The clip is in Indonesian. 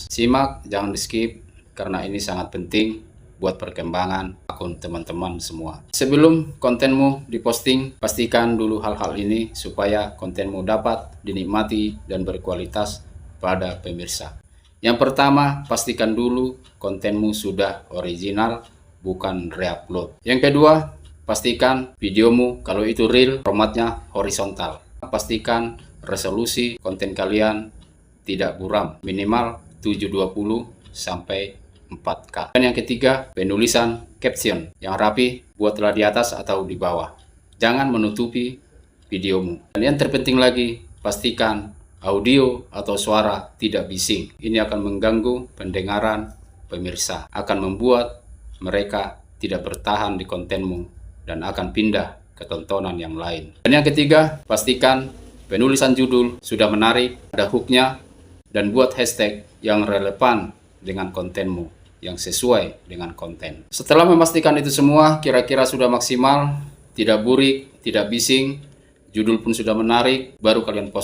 Simak, jangan di skip, karena ini sangat penting buat perkembangan akun teman-teman semua. Sebelum kontenmu diposting, pastikan dulu hal-hal ini supaya kontenmu dapat dinikmati dan berkualitas pada pemirsa. Yang pertama, pastikan dulu kontenmu sudah original, bukan reupload. Yang kedua, pastikan videomu kalau itu real, formatnya horizontal. Pastikan resolusi konten kalian tidak buram, minimal 720 sampai 4K. Dan yang ketiga, penulisan caption yang rapi, buatlah di atas atau di bawah. Jangan menutupi videomu. Dan yang terpenting lagi, pastikan audio atau suara tidak bising. Ini akan mengganggu pendengaran pemirsa, akan membuat mereka tidak bertahan di kontenmu dan akan pindah ke tontonan yang lain. Dan yang ketiga, pastikan penulisan judul sudah menarik, ada hooknya, dan buat hashtag yang relevan dengan kontenmu, yang sesuai dengan konten. Setelah memastikan itu semua kira-kira sudah maksimal, tidak burik, tidak bising, judul pun sudah menarik, baru kalian post.